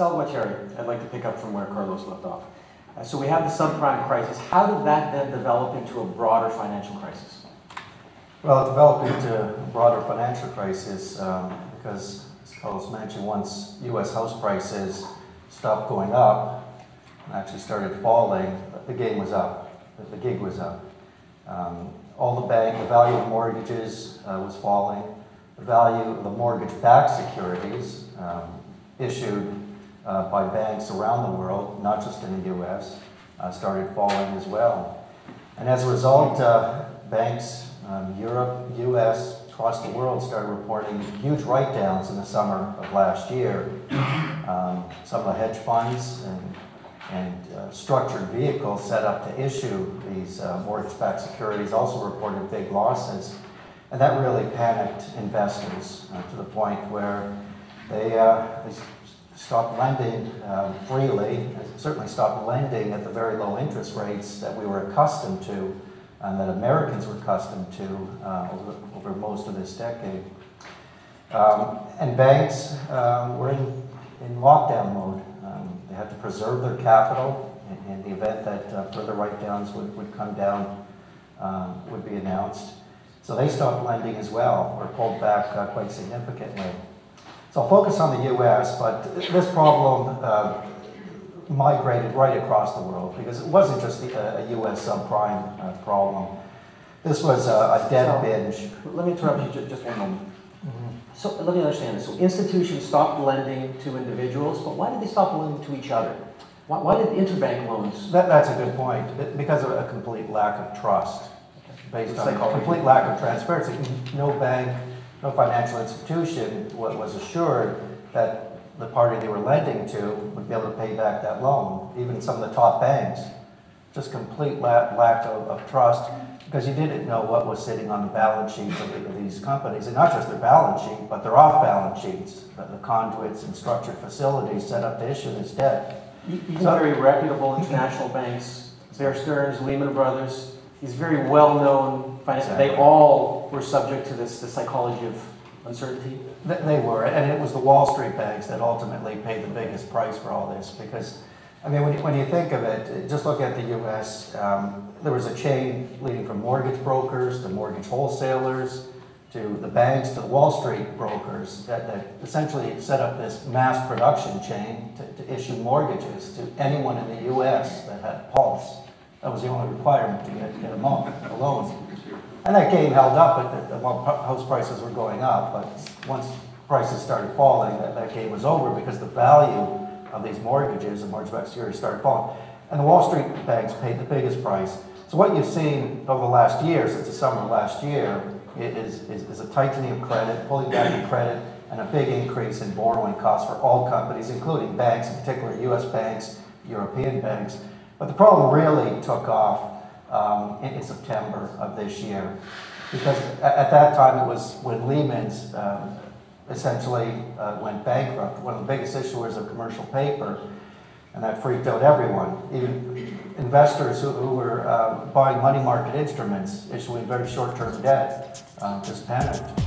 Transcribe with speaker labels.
Speaker 1: Salvatore, I'd like to pick up from where Carlos left off. So we have the subprime crisis. How did that then develop into a broader financial crisis?
Speaker 2: Well, it developed into a broader financial crisis because, as Carlos mentioned, once U.S. house prices stopped going up and actually started falling, the game was up. The gig was up. The value of mortgages was falling. The value of the mortgage-backed securities issued by banks around the world, not just in the U.S., started falling as well. And as a result, banks, Europe, U.S., across the world started reporting huge write-downs in the summer of last year. Some of the hedge funds and structured vehicles set up to issue these mortgage-backed securities also reported big losses. And that really panicked investors to the point where they stopped lending freely, certainly stopped lending at the very low interest rates that we were accustomed to and that Americans were accustomed to over most of this decade. And banks were in lockdown mode. They had to preserve their capital in the event that further write-downs would come down, would be announced. So they stopped lending as well, or pulled back quite significantly. So I'll focus on the U.S., but this problem migrated right across the world because it wasn't just a U.S. subprime problem. This was a debt binge.
Speaker 1: Let me interrupt you just one moment. So let me understand this. So institutions stopped lending to individuals, but why did they stop lending to each other? Why did interbank loans?
Speaker 2: That's a good point. Because of a complete lack of trust, based on a complete lack of transparency. No bank, no financial institution was assured that the party they were lending to would be able to pay back that loan. Even some of the top banks, just complete lack of trust, because you didn't know what was sitting on the balance sheets of these companies, and not just their balance sheet, but their off-balance sheets, the conduits and structured facilities set up to issue this debt.
Speaker 1: Even very reputable international banks, Bear Stearns, Lehman Brothers, these very well-known finance, they all were subject to the psychology of uncertainty?
Speaker 2: They were, and it was the Wall Street banks that ultimately paid the biggest price for all this, because, I mean, when you think of it, just look at the U.S., there was a chain leading from mortgage brokers to mortgage wholesalers to the banks to the Wall Street brokers that essentially set up this mass production chain to issue mortgages to anyone in the U.S. that had pulse. That was the only requirement to get a loan. And that game held up while house prices were going up, but once prices started falling, that game was over because the value of these mortgages and mortgage-backed securities started falling. And the Wall Street banks paid the biggest price. So what you've seen over the last year, since the summer of last year, is a tightening of credit, pulling back in credit, and a big increase in borrowing costs for all companies, including banks, in particular U.S. banks, European banks. But the problem really took off in September of this year, because at that time it was when Lehman's essentially went bankrupt, one of the biggest issuers of commercial paper, and that freaked out everyone. Even investors who were buying money market instruments, issuing very short-term debt, just panicked.